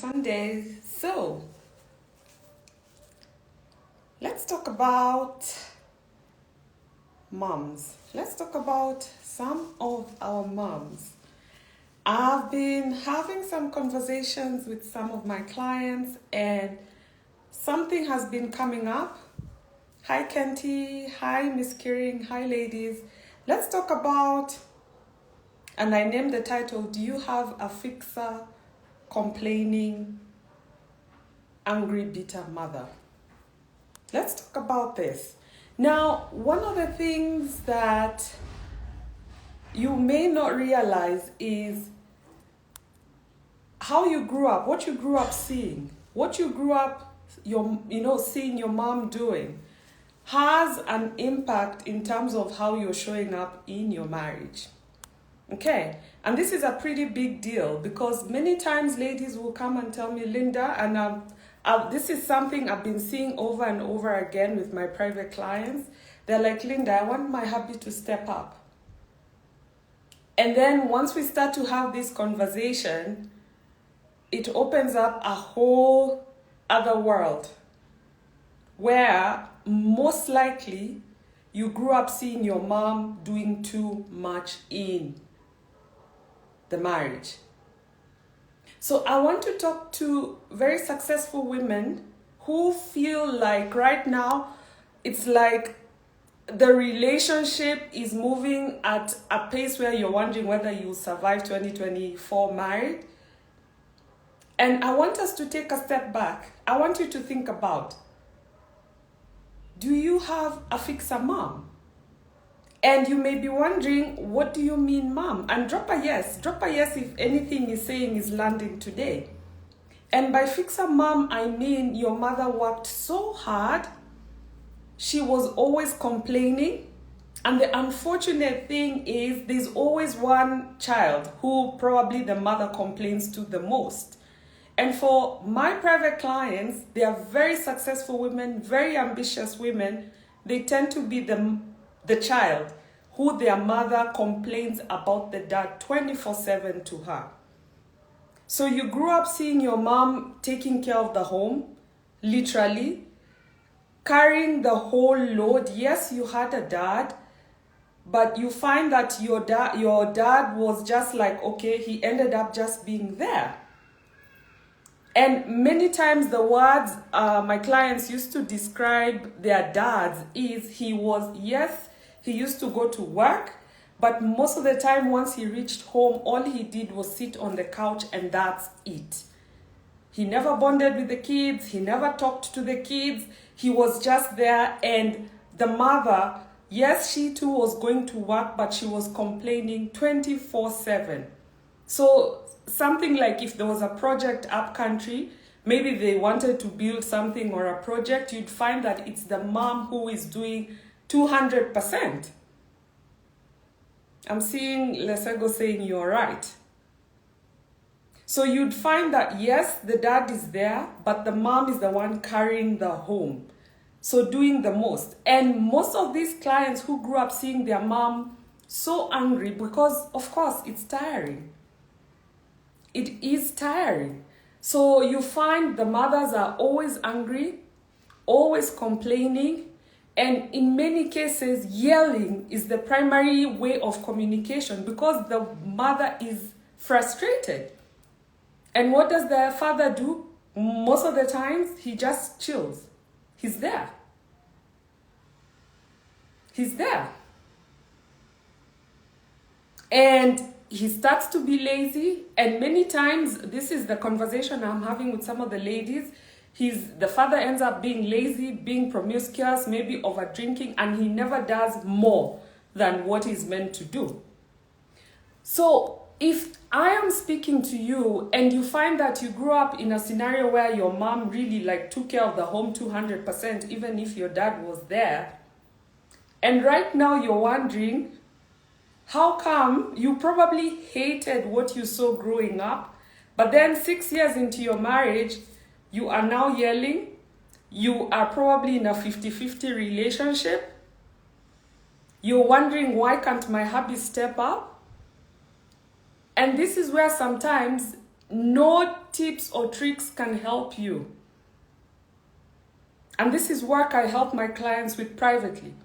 Sunday. So, let's talk about moms. Let's talk about some of our moms. I've been having some conversations with some of my clients and something has been coming up. Hi Kenty, hi Miss Kiring, hi ladies. Let's talk about, and I named the title, do you have a fixer, complaining, angry, bitter mother? Let's talk about this. Now, one of the things that you may not realize is how you grew up, what you grew up seeing, what you grew up seeing your mom doing has an impact in terms of how you're showing up in your marriage. Okay, and this is a pretty big deal because many times ladies will come and tell me, Linda, and this is something I've been seeing over and over again with my private clients. They're like, Linda, I want my hubby to step up. And then once we start to have this conversation, it opens up a whole other world where most likely you grew up seeing your mom doing too much in the marriage. So I want to talk to very successful women who feel like right now it's like the relationship is moving at a pace where you're wondering whether you'll survive 2024 married. And I want us to take a step back. I want you to think about, do you have a fixer mom? And you may be wondering, what do you mean, mom? And drop a yes. Drop a yes if anything is saying is landing today. And by fixer mom, I mean your mother worked so hard. She was always complaining. And the unfortunate thing is there's always one child who probably the mother complains to the most. And for my private clients, they are very successful women, very ambitious women. They tend to be the child who their mother complains about the dad 24/7 to her. So you grew up seeing your mom taking care of the home, literally, carrying the whole load. Yes, you had a dad, but you find that your dad was just like, okay, he ended up just being there. And many times the words my clients used to describe their dads is he used to go to work, but most of the time once he reached home, all he did was sit on the couch and that's it. He never bonded with the kids. He never talked to the kids. He was just there. And the mother, yes, she too was going to work, but she was complaining 24/7. So something like if there was a project up country, maybe they wanted to build something or a project, you'd find that it's the mom who is doing 200%. I'm seeing Lesego saying you're right. So you'd find that yes, the dad is there, but the mom is the one carrying the home. So doing the most. And most of these clients who grew up seeing their mom so angry because of course it's tiring. It is tiring. So you find the mothers are always angry, always complaining, and in many cases, yelling is the primary way of communication because the mother is frustrated. And what does the father do? Most of the times, he just chills. He's there. He's there. And he starts to be lazy, and many times, this is the conversation I'm having with some of the ladies, the father ends up being lazy, being promiscuous, maybe over drinking, and he never does more than what he's meant to do. So if I am speaking to you and you find that you grew up in a scenario where your mom really took care of the home 200%, even if your dad was there, and right now you're wondering, how come you probably hated what you saw growing up, but then 6 years into your marriage, you are now yelling, you are probably in a 50-50 relationship, you're wondering, why can't my hubby step up? And this is where sometimes no tips or tricks can help you. And this is work I help my clients with privately.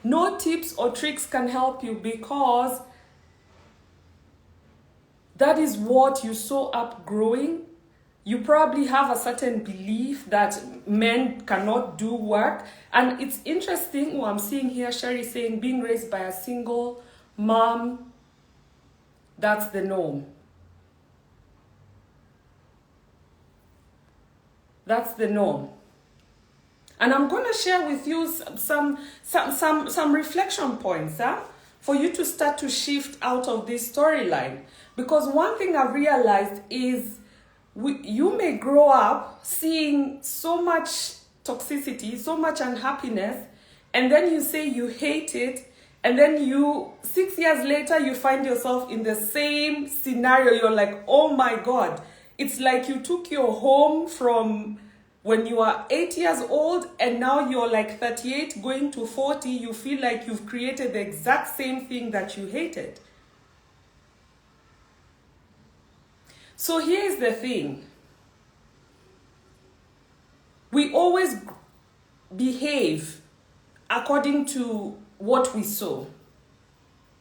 No tips or tricks can help you because that is what you saw up growing. You probably have a certain belief that men cannot do work. And it's interesting what I'm seeing here, Sherry saying being raised by a single mom, that's the norm. That's the norm. And I'm going to share with you some reflection points for you to start to shift out of this storyline. Because one thing I've realized is you may grow up seeing so much toxicity, so much unhappiness, and then you say you hate it, and then 6 years later, you find yourself in the same scenario. You're like, oh my God. It's like you took your home from when you are 8 years old and now you're like 38 going to 40, you feel like you've created the exact same thing that you hated. So here's the thing. We always behave according to what we saw,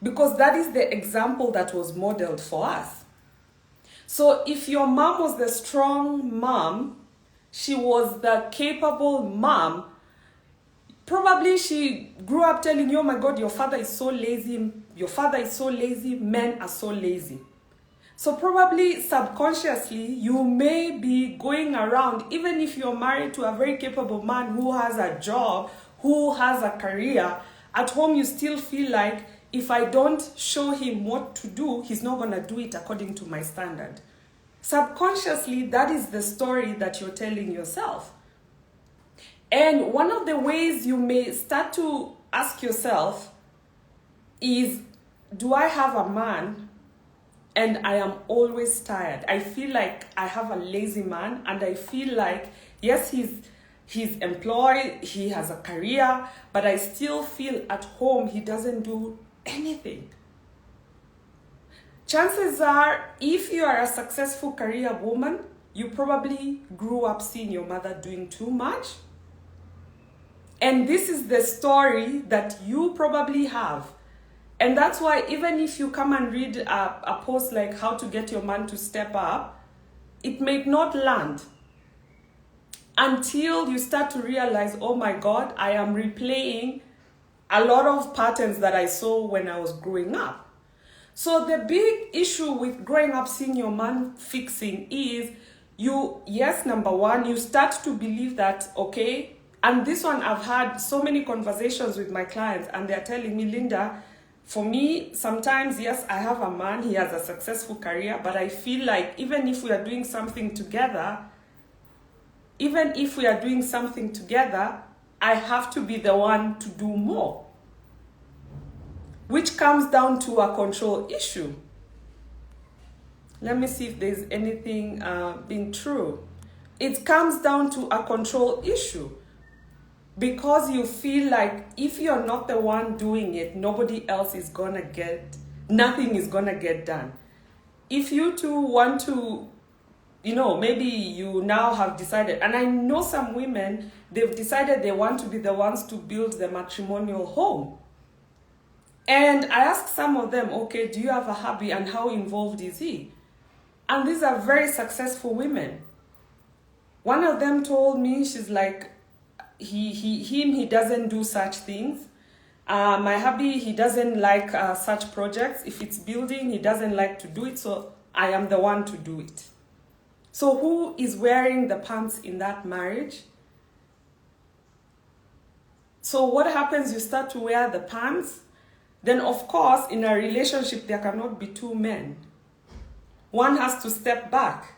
because that is the example that was modeled for us. So if your mom was the strong mom, she was the capable mom, probably she grew up telling you, oh my God, your father is so lazy, men are so lazy. So probably subconsciously, you may be going around, even if you're married to a very capable man who has a job, who has a career, at home you still feel like, if I don't show him what to do, he's not going to do it according to my standard. Subconsciously, that is the story that you're telling yourself. And one of the ways you may start to ask yourself is, do I have a man and I am always tired? I feel like I have a lazy man, and I feel like, yes, he's employed, he has a career, but I still feel at home he doesn't do anything. Chances are, if you are a successful career woman, you probably grew up seeing your mother doing too much. And this is the story that you probably have. And that's why even if you come and read a post like how to get your man to step up, it may not land until you start to realize, oh my God, I am replaying a lot of patterns that I saw when I was growing up. So the big issue with growing up seeing your man fixing is number one, you start to believe that, okay, and this one I've had so many conversations with my clients and they're telling me, Linda, for me, sometimes, yes, I have a man, he has a successful career, but I feel like even if we are doing something together, I have to be the one to do more. Which comes down to a control issue. Let me see if there's anything being true. It comes down to a control issue. Because you feel like if you're not the one doing it, nothing is gonna get done. If you two want to, maybe you now have decided, and I know some women, they've decided they want to be the ones to build the matrimonial home. And I asked some of them, okay, do you have a hubby and how involved is he? And these are very successful women. One of them told me, she's like, he doesn't do such things. My hubby, he doesn't like such projects. If it's building, he doesn't like to do it, so I am the one to do it. So who is wearing the pants in that marriage? So what happens? You start to wear the pants. Then, of course, in a relationship, there cannot be two men. One has to step back.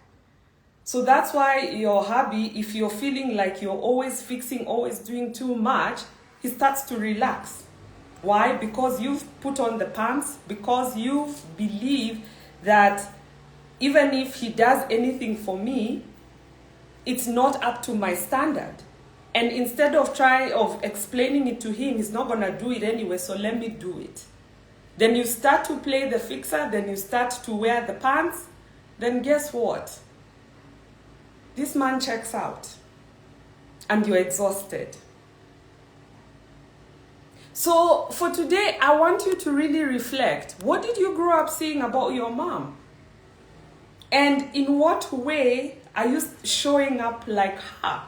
So that's why your hubby, if you're feeling like you're always fixing, always doing too much, he starts to relax. Why? Because you've put on the pants, because you believe that even if he does anything for me, it's not up to my standard. And instead of explaining it to him, he's not going to do it anyway, so let me do it. Then you start to play the fixer, then you start to wear the pants. then guess what? This man checks out and you're exhausted. So for today, I want you to really reflect. What did you grow up seeing about your mom? And in what way are you showing up like her?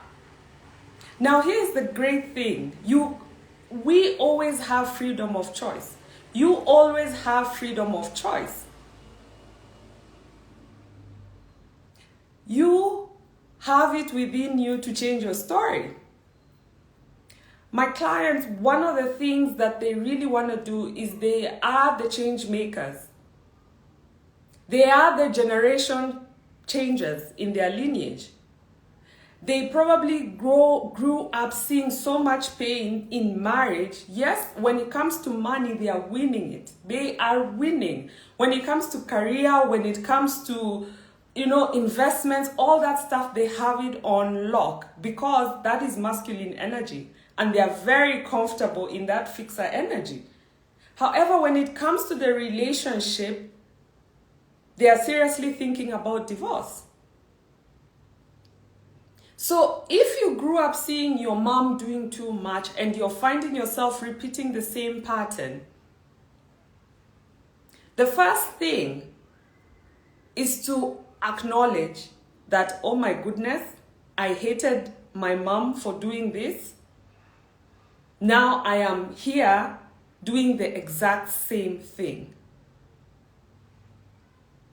Now, here's the great thing. We always have freedom of choice. You always have freedom of choice. You have it within you to change your story. My clients, one of the things that they really want to do is they are the change makers. They are the generation changers in their lineage. They probably grew up seeing so much pain in marriage. Yes, when it comes to money, they are winning it. They are winning. When it comes to career, when it comes to, investments, all that stuff, they have it on lock because that is masculine energy. And they are very comfortable in that fixer energy. However, when it comes to the relationship, they are seriously thinking about divorce. So if you grew up seeing your mom doing too much and you're finding yourself repeating the same pattern, the first thing is to acknowledge that, oh my goodness, I hated my mom for doing this. Now I am here doing the exact same thing.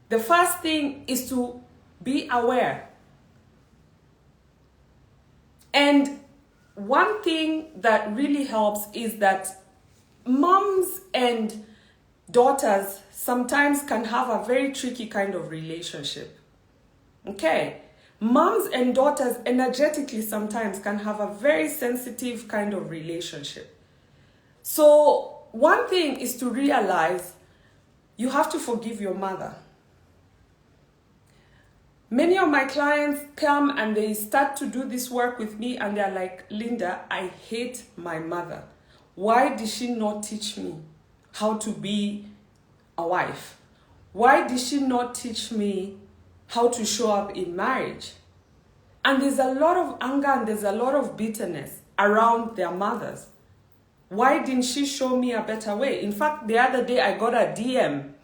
The first thing is to be aware. And one thing that really helps is that moms and daughters sometimes can have a very tricky kind of relationship. Okay? Moms and daughters energetically sometimes can have a very sensitive kind of relationship. So one thing is to realize you have to forgive your mother. Many of my clients come and they start to do this work with me and they're like, Linda, I hate my mother. Why did she not teach me how to be a wife? Why did she not teach me how to show up in marriage? And there's a lot of anger and there's a lot of bitterness around their mothers. Why didn't she show me a better way? In fact, the other day I got a DM.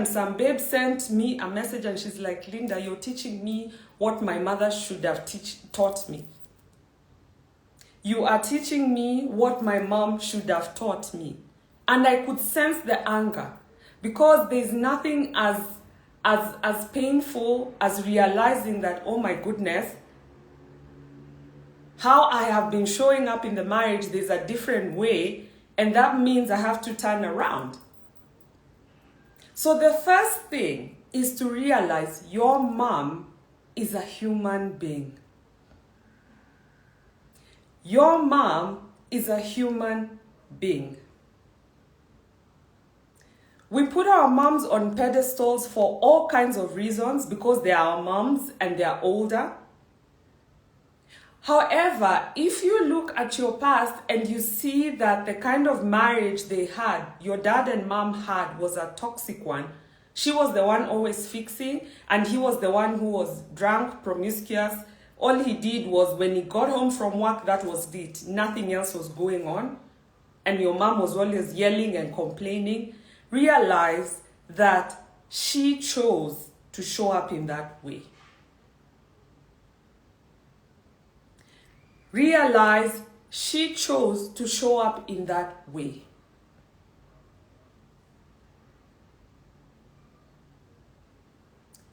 Some babe sent me a message and she's like, Linda, you're teaching me what my mother should have taught me. You are teaching me what my mom should have taught me. And I could sense the anger because there's nothing as painful as realizing that, oh my goodness, how I have been showing up in the marriage, there's a different way, and that means I have to turn around. So the first thing is to realize your mom is a human being. Your mom is a human being. We put our moms on pedestals for all kinds of reasons because they are our moms and they are older. However, if you look at your past and you see that the kind of marriage they had, your dad and mom had, was a toxic one, she was the one always fixing and he was the one who was drunk, promiscuous. All he did was when he got home from work, that was it. Nothing else was going on. And your mom was always yelling and complaining. Realize that she chose to show up in that way. Realize she chose to show up in that way.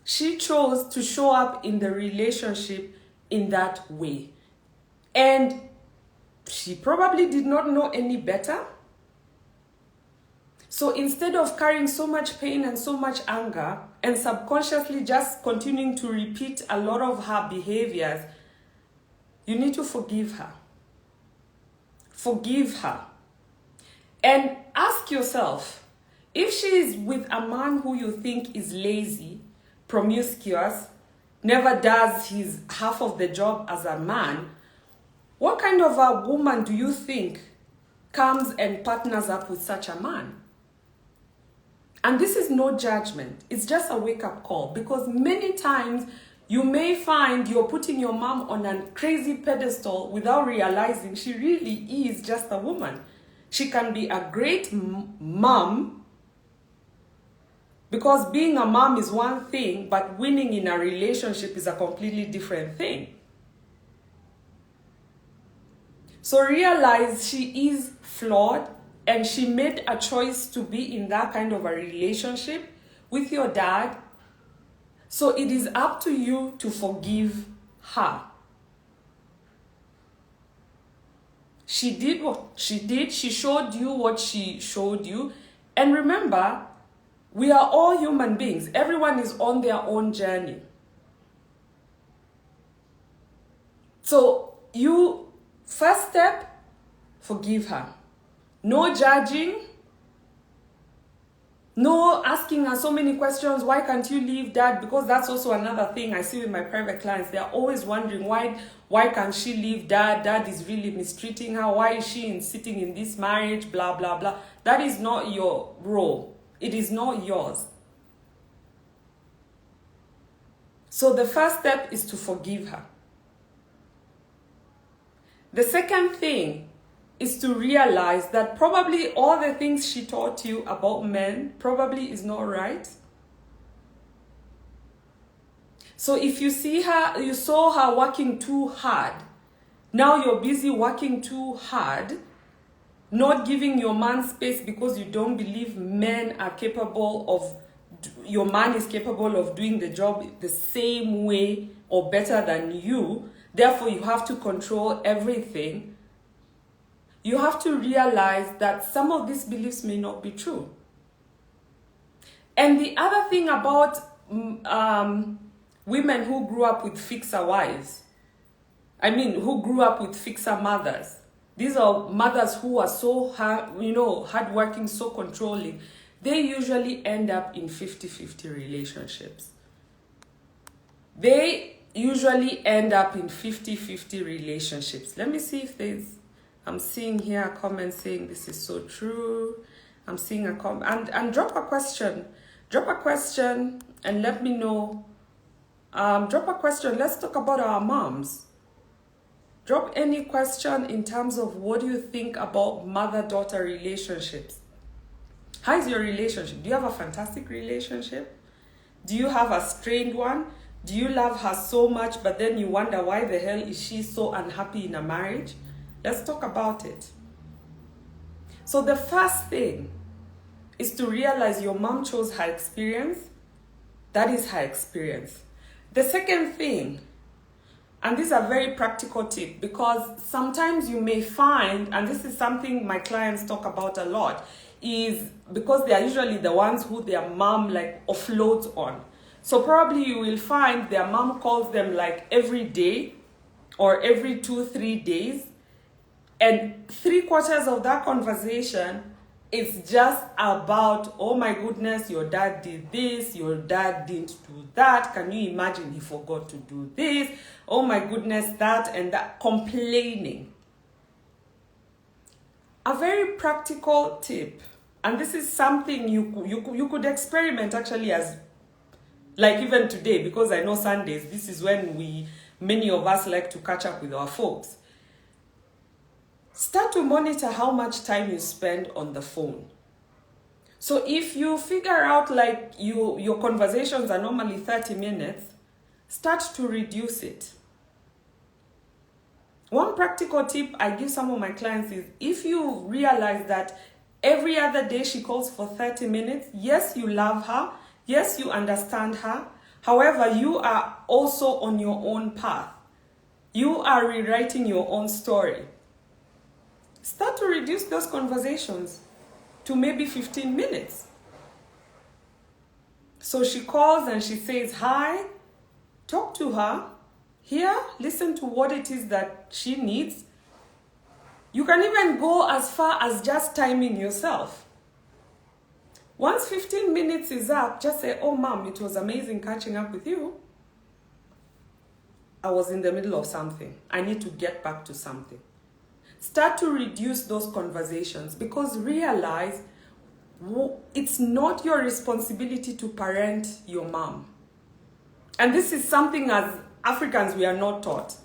She chose to show up in the relationship in that way. And she probably did not know any better. So instead of carrying so much pain and so much anger and subconsciously just continuing to repeat a lot of her behaviors, you need to forgive her. Forgive her. And ask yourself, if she is with a man who you think is lazy, promiscuous, never does his half of the job as a man, what kind of a woman do you think comes and partners up with such a man? And this is no judgment. It's just a wake-up call, because many times you may find you're putting your mom on a crazy pedestal without realizing she really is just a woman. She can be a great mom, because being a mom is one thing, but winning in a relationship is a completely different thing. So realize she is flawed, and she made a choice to be in that kind of a relationship with your dad. So it is up to you to forgive her. She did what she did. She showed you what she showed you. And remember, we are all human beings. Everyone is on their own journey. So you, first step, forgive her. No judging. No asking her so many questions. Why can't you leave dad? Because that's also another thing I see with my private clients. They're always wondering, why can't she leave dad? Dad is really mistreating her. Why is she sitting in this marriage? Blah, blah, blah. That is not your role. It is not yours. So the first step is to forgive her. The second thing is to realize that probably all the things she taught you about men probably is not right. So if you see her, you saw her working too hard, now you're busy working too hard, not giving your man space because you don't believe men are capable of, your man is capable of doing the job the same way or better than you, therefore you have to control everything. You have to realize that some of these beliefs may not be true. And the other thing about women who grew up with fixer wives, who grew up with fixer mothers, these are mothers who are so hardworking, so controlling, they usually end up in 50-50 relationships. They usually end up in 50-50 relationships. Let me see if I'm seeing here a comment saying this is so true. I'm seeing a comment. And drop a question. Drop a question and let me know. Drop a question. Let's talk about our moms. Drop any question in terms of what do you think about mother-daughter relationships. How is your relationship? Do you have a fantastic relationship? Do you have a strained one? Do you love her so much, but then you wonder why the hell is she so unhappy in a marriage? Let's talk about it. So the first thing is to realize your mom chose her experience. That is her experience. The second thing, and this is a very practical tip, because sometimes you may find, and this is something my clients talk about a lot, is because they are usually the ones who their mom offloads on. So probably you will find their mom calls them every day or every 2-3 days. And 3/4 of that conversation is just about, oh my goodness, your dad did this, your dad didn't do that. Can you imagine he forgot to do this? Oh my goodness, that and that, complaining. A very practical tip, and this is something you could experiment actually as, even today, because I know Sundays, this is when many of us like to catch up with our folks. Start to monitor how much time you spend on the phone. So if you figure out your conversations are normally 30 minutes, start to reduce it. One practical tip I give some of my clients is, if you realize that every other day she calls for 30 minutes, yes, you love her, yes, you understand her, however, you are also on your own path. You are rewriting your own story. Start to reduce those conversations to maybe 15 minutes. So she calls and she says, hi, talk to her, hear, listen to what it is that she needs. You can even go as far as just timing yourself. Once 15 minutes is up, just say, oh mom, it was amazing catching up with you. I was in the middle of something. I need to get back to something. Start to reduce those conversations, because realize it's not your responsibility to parent your mom. And this is something as Africans we are not taught.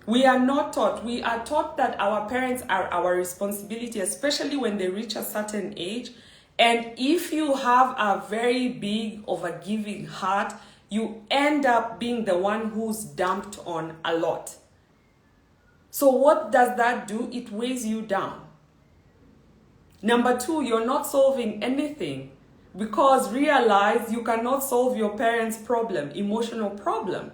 We are not taught. We are taught that our parents are our responsibility, especially when they reach a certain age. And if you have a very big, overgiving heart, you end up being the one who's dumped on a lot. So what does that do? It weighs you down. Number two, you're not solving anything, because realize you cannot solve your parents' problem, emotional problem.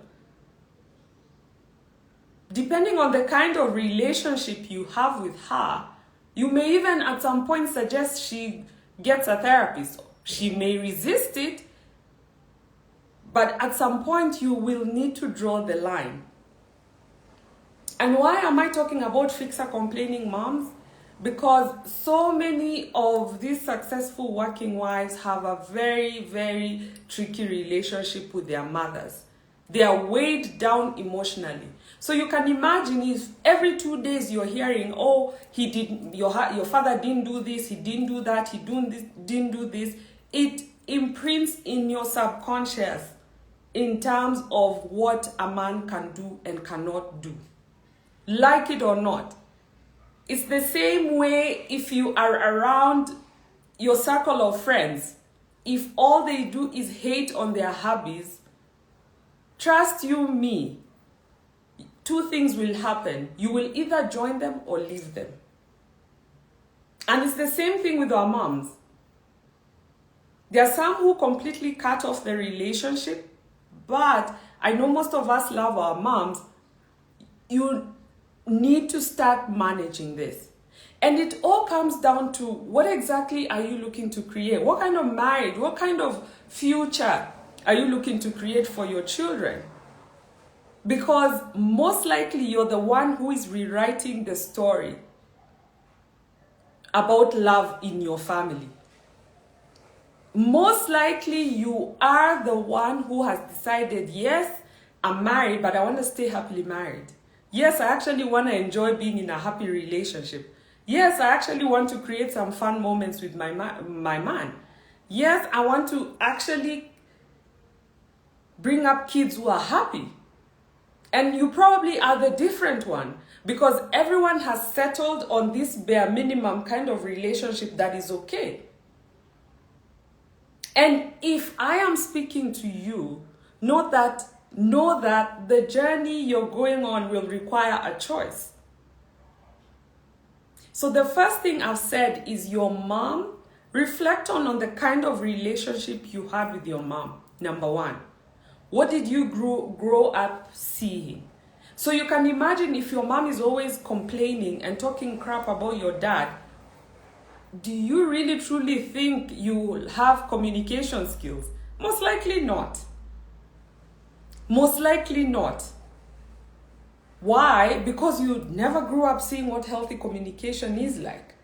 Depending on the kind of relationship you have with her, you may even at some point suggest she gets a therapist. She may resist it, but at some point you will need to draw the line. And why am I talking about fixer complaining moms? Because so many of these successful working wives have a very, very tricky relationship with their mothers. They are weighed down emotionally. So you can imagine if every 2 days you're hearing, oh, your father didn't do this, he didn't do that, he didn't do this. It imprints in your subconscious in terms of what a man can do and cannot do. Like it or not. It's the same way if you are around your circle of friends. If all they do is hate on their hobbies, trust you me, two things will happen. You will either join them or leave them. And it's the same thing with our moms. There are some who completely cut off the relationship, but I know most of us love our moms. You need to start managing this. And it all comes down to what exactly are you looking to create? What kind of marriage, what kind of future are you looking to create for your children? Because most likely you're the one who is rewriting the story about love in your family. Most likely you are the one who has decided, yes, I'm married, but I want to stay happily married. Yes, I actually want to enjoy being in a happy relationship. Yes, I actually want to create some fun moments with my man. Yes, I want to actually bring up kids who are happy. And you probably are the different one, because everyone has settled on this bare minimum kind of relationship that is okay. And if I am speaking to you, know that the journey you're going on will require a choice. So the first thing I've said is your mom. Reflect on the kind of relationship you had with your mom. Number one, what did you grow up seeing? So you can imagine if your mom is always complaining and talking crap about your dad, do you really truly think you will have communication skills? Most likely not. Most likely not. Why? Because you never grew up seeing what healthy communication is like.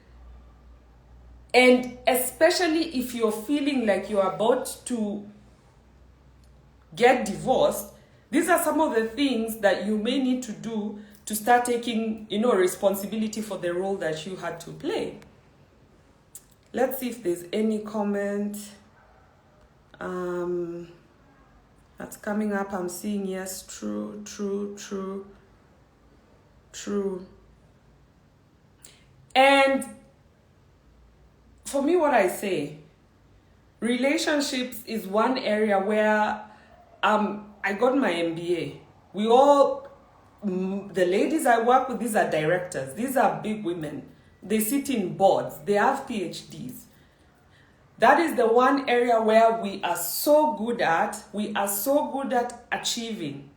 And especially if you're feeling like you're about to get divorced, these are some of the things that you may need to do to start taking, responsibility for the role that you had to play. Let's see if there's any comment that's coming up. I'm seeing yes, true. And for me, what I say, relationships is one area where I got my MBA. The ladies I work with, these are directors. These are big women. They sit in boards. They have PhDs. That is the one area where we are so good at. We are so good at achieving.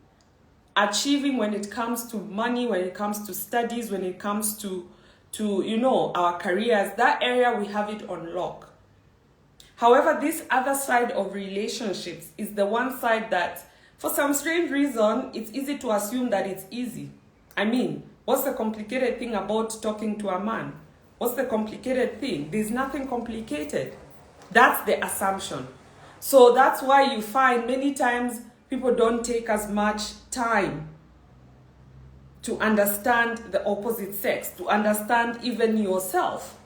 Achieving when it comes to money, when it comes to studies, when it comes to our careers. That area, we have it on lock. However, this other side of relationships is the one side that, for some strange reason, it's easy to assume that it's easy. I mean, what's the complicated thing about talking to a man? What's the complicated thing? There's nothing complicated. That's the assumption. So that's why you find many times people don't take as much time to understand the opposite sex, to understand even yourself.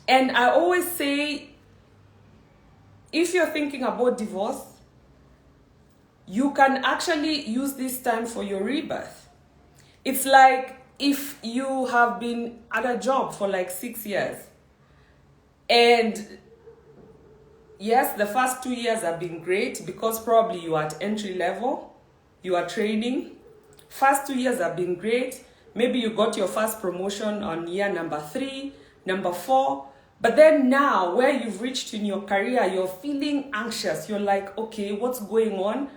And I always say, if you're thinking about divorce, you can actually use this time for your rebirth. It's like if you have been at a job for like 6 years, and yes, the first 2 years have been great because probably you are at entry level, you are training. First 2 years have been great. Maybe you got your first promotion on year number 3, number 4. But then now, where you've reached in your career, you're feeling anxious. You're like, okay, what's going on?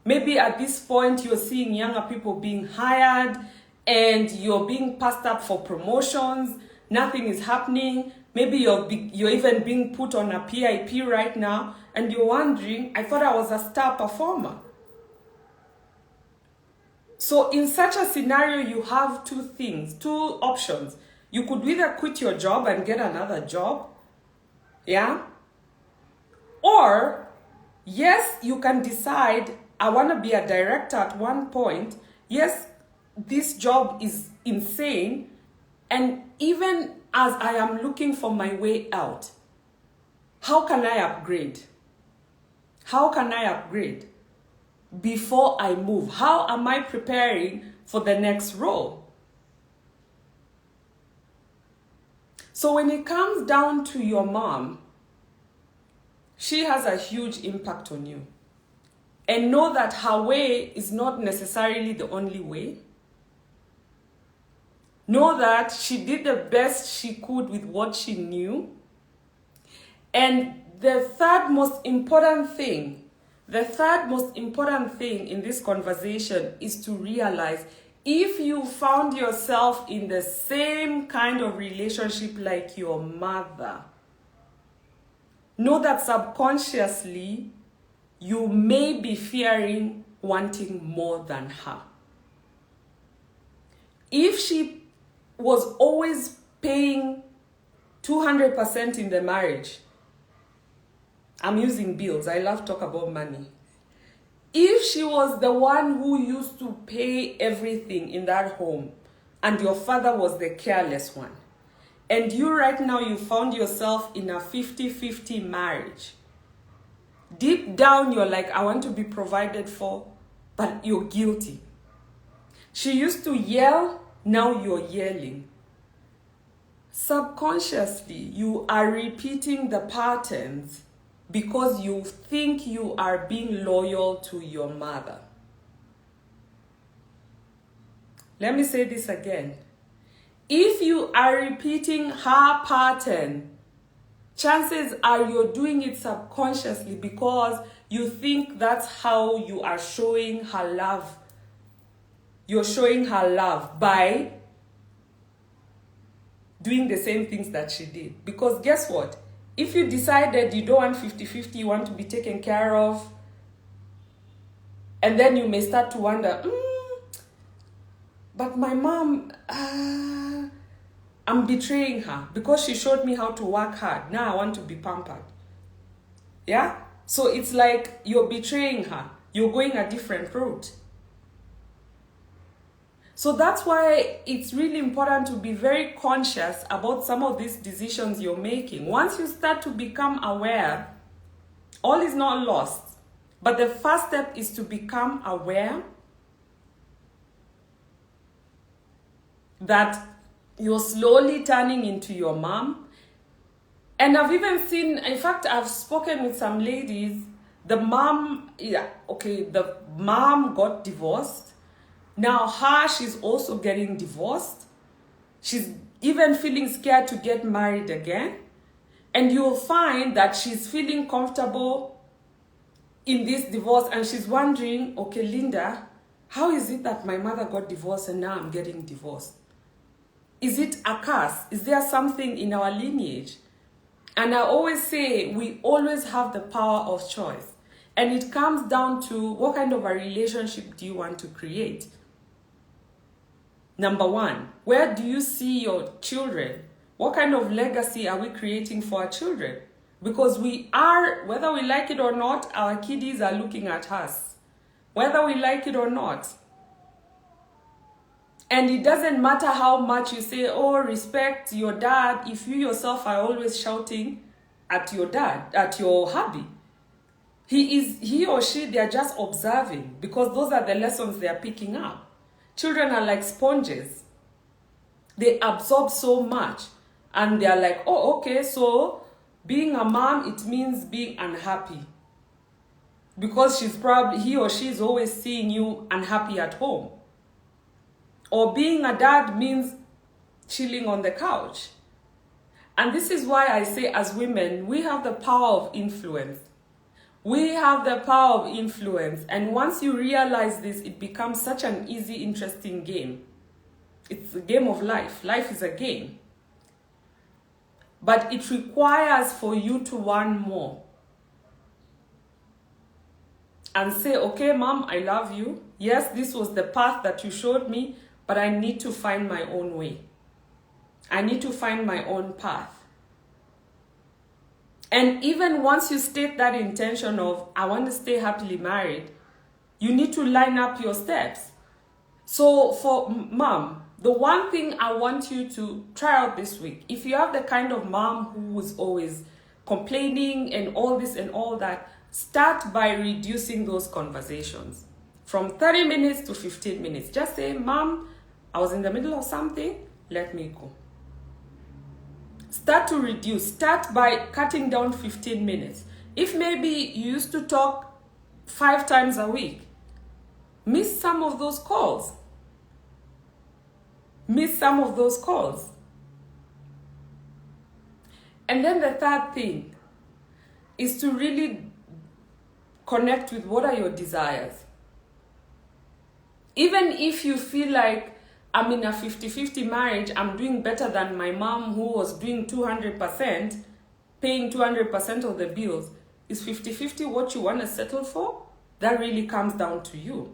Maybe at this point, you're seeing younger people being hired and you're being passed up for promotions. Nothing is happening. Maybe you're even being put on a PIP right now, and you're wondering, I thought I was a star performer. So in such a scenario, you have two options. You could either quit your job and get another job, yeah? Or, yes, you can decide, I want to be a director at one point. Yes, this job is insane, and even as I am looking for my way out, how can I upgrade? How can I upgrade before I move? How am I preparing for the next role? So when it comes down to your mom, she has a huge impact on you. And know that her way is not necessarily the only way. Know that she did the best she could with what she knew. And the third most important thing in this conversation is to realize, if you found yourself in the same kind of relationship like your mother, know that subconsciously you may be fearing wanting more than her. If she was always paying 200% in the marriage, I'm using bills, I love to talk about money. If she was the one who used to pay everything in that home, and your father was the careless one, and you right now, you found yourself in a 50-50 marriage, deep down you're like, I want to be provided for, but you're guilty. She used to yell, now you're yelling. Subconsciously, you are repeating the patterns because you think you are being loyal to your mother. Let me say this again. If you are repeating her pattern, chances are you're doing it subconsciously because you think that's how you are showing her love. You're showing her love by doing the same things that she did. Because guess what? If you decided you don't want 50-50, you want to be taken care of, and then you may start to wonder, but my mom, I'm betraying her because she showed me how to work hard. Now I want to be pampered. Yeah? So it's like you're betraying her. You're going a different route. So that's why it's really important to be very conscious about some of these decisions you're making. Once you start to become aware, all is not lost. But the first step is to become aware that you're slowly turning into your mom. And I've even seen, in fact, I've spoken with some ladies, the mom got divorced. Now she's also getting divorced. She's even feeling scared to get married again. And you'll find that she's feeling comfortable in this divorce and she's wondering, okay, Linda, how is it that my mother got divorced and now I'm getting divorced? Is it a curse? Is there something in our lineage? And I always say we always have the power of choice. And it comes down to what kind of a relationship do you want to create? Number one, where do you see your children? What kind of legacy are we creating for our children? Because we are, whether we like it or not, our kiddies are looking at us. Whether we like it or not. And it doesn't matter how much you say, oh, respect your dad, if you yourself are always shouting at your dad, at your hubby. He or she, they are just observing, because those are the lessons they are picking up. Children are like sponges. They absorb so much, and they are like, oh, okay, so being a mom, it means being unhappy. Because he or she is always seeing you unhappy at home. Or being a dad means chilling on the couch. And this is why I say, as women, we have the power of influence. We have the power of influence. And once you realize this, it becomes such an easy, interesting game. It's a game of life. Life is a game. But it requires for you to want more. And say, okay, mom, I love you. Yes, this was the path that you showed me, but I need to find my own way. I need to find my own path. And even once you state that intention of, I want to stay happily married, you need to line up your steps. So for mom, the one thing I want you to try out this week, if you have the kind of mom who is always complaining and all this and all that, start by reducing those conversations from 30 minutes to 15 minutes. Just say, Mom, I was in the middle of something, let me go. Start to reduce. Start by cutting down 15 minutes. If maybe you used to talk 5 times a week, miss some of those calls. Miss some of those calls. And then the third thing is to really connect with what are your desires. Even if you feel like I'm in a 50-50 marriage, I'm doing better than my mom who was doing 200%, paying 200% of the bills. Is 50-50 what you want to settle for? That really comes down to you.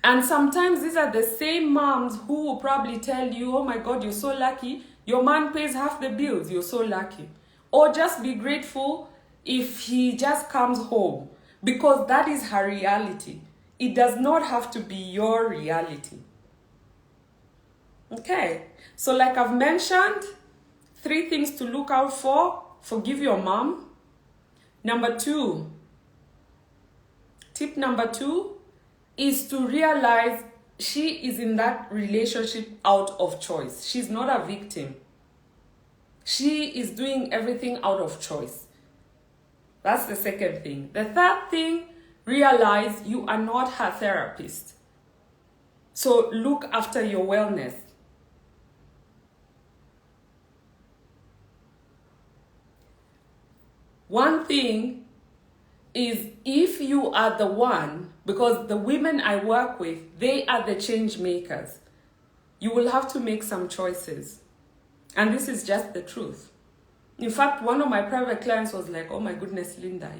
And sometimes these are the same moms who will probably tell you, oh my God, you're so lucky. Your man pays half the bills. You're so lucky. Or just be grateful if he just comes home, because that is her reality. It does not have to be your reality. Okay, so like I've mentioned, 3 things to look out for. Forgive your mom. Tip number 2 is to realize she is in that relationship out of choice. She's not a victim. She is doing everything out of choice. That's the second thing. The third thing, realize you are not her therapist. So look after your wellness. One thing is, if you are the one, because the women I work with, they are the change makers, you will have to make some choices. And this is just the truth. In fact, one of my private clients was like, oh my goodness, Linda,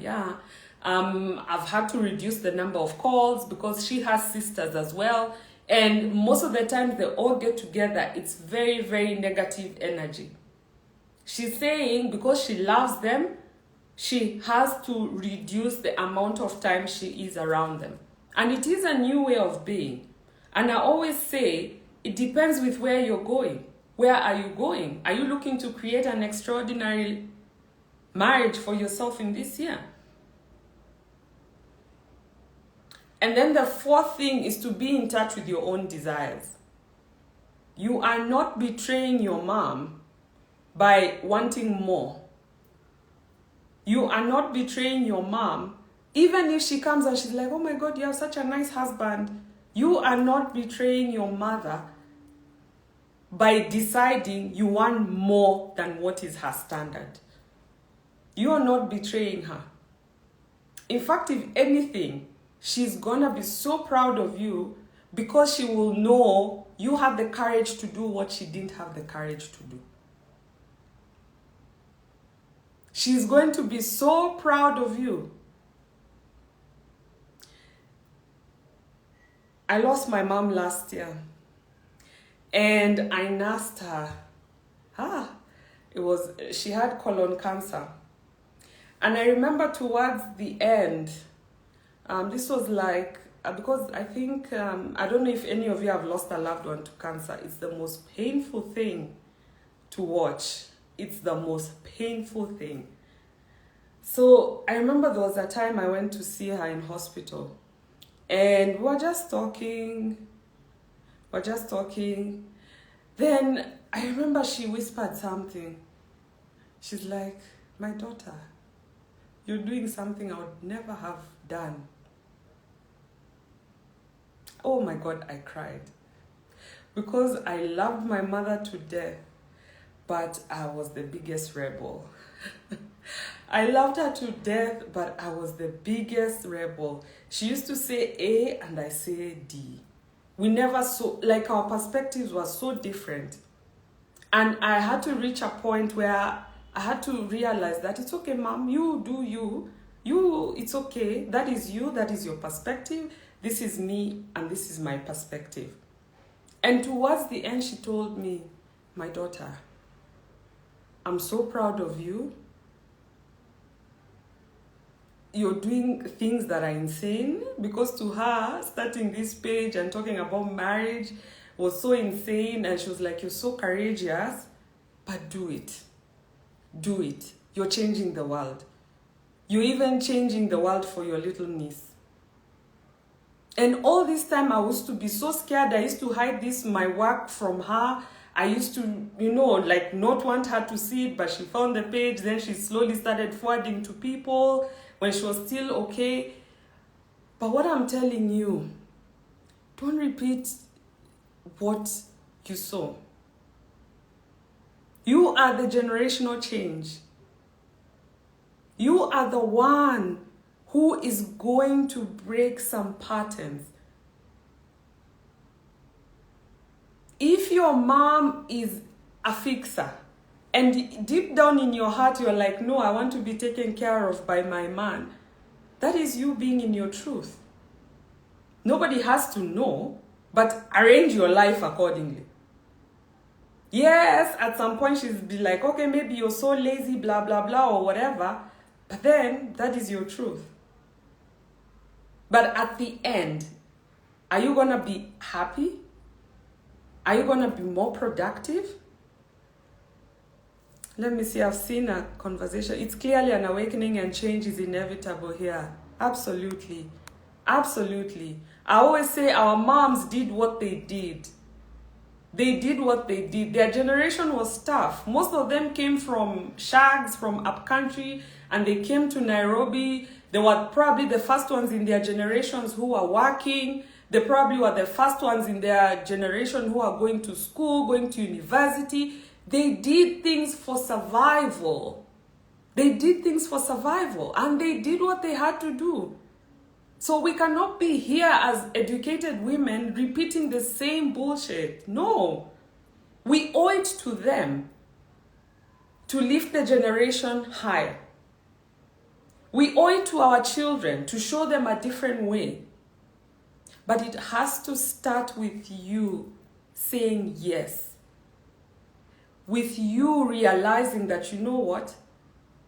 I've had to reduce the number of calls because she has sisters as well. And most of the time they all get together, it's very, very negative energy. She's saying because she loves them, she has to reduce the amount of time she is around them. And it is a new way of being. And I always say, it depends with where you're going. Where are you going? Are you looking to create an extraordinary marriage for yourself in this year? And then the fourth thing is to be in touch with your own desires. You are not betraying your mom by wanting more. You are not betraying your mom, even if she comes and she's like, oh my God, you have such a nice husband. You are not betraying your mother by deciding you want more than what is her standard. You are not betraying her. In fact, if anything, she's gonna be so proud of you because she will know you have the courage to do what she didn't have the courage to do. She's going to be so proud of you. I lost my mom last year. And I nursed her. She had colon cancer. And I remember towards the end, this was like because I think, I don't know if any of you have lost a loved one to cancer. It's the most painful thing to watch. It's the most painful thing. So I remember there was a time I went to see her in hospital, and we were just talking. Then I remember she whispered something. She's like, my daughter, you're doing something I would never have done. Oh my God, I cried. Because I loved my mother to death, but I was the biggest rebel. I loved her to death, but I was the biggest rebel. She used to say A and I say D. We never saw, like, our perspectives were so different. And I had to reach a point where I had to realize that it's okay, Mom, you do you. It's okay. That is you, that is your perspective. This is me, and this is my perspective. And towards the end, she told me, my daughter, I'm so proud of you. You're doing things that are insane, because to her, starting this page and talking about marriage was so insane. And she was like, you're so courageous, but do it. Do it. You're changing the world. You're even changing the world for your little niece. And all this time I used to be so scared. I used to hide my work from her. I used to, like, not want her to see it, but she found the page. Then she slowly started forwarding to people when she was still okay. But what I'm telling you, don't repeat what you saw. You are the generational change. You are the one who is going to break some patterns. If your mom is a fixer, and deep down in your heart you're like, no, I want to be taken care of by my man, that is you being in your truth. Nobody has to know, but arrange your life accordingly. Yes, at some point she'll be like, okay, maybe you're so lazy, blah, blah, blah, or whatever, but then that is your truth. But at the end, are you going to be happy? Are you going to be more productive? Let me see, I've seen a conversation. It's clearly an awakening and change is inevitable here. Absolutely. Absolutely. I always say our moms did what they did. They did what they did. Their generation was tough. Most of them came from shags, from upcountry, and they came to Nairobi. They were probably the first ones in their generations who were working. They probably were the first ones in their generation who are going to school, going to university. They did things for survival. They did things for survival, and they did what they had to do. So we cannot be here as educated women repeating the same bullshit. No. We owe it to them to lift the generation higher. We owe it to our children to show them a different way. But it has to start with you saying yes. With you realizing that, you know what?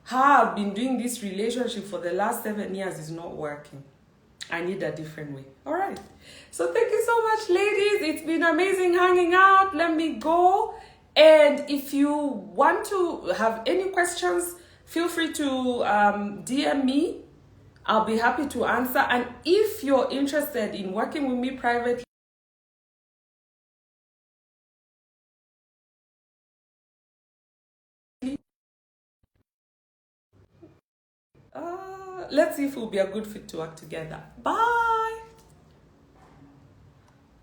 How I've been doing this relationship for the last 7 years is not working. I need a different way. All right. So thank you so much, ladies. It's been amazing hanging out. Let me go. And if you want to have any questions, feel free to DM me. I'll be happy to answer. And if you're interested in working with me privately, let's see if we'll be a good fit to work together. Bye.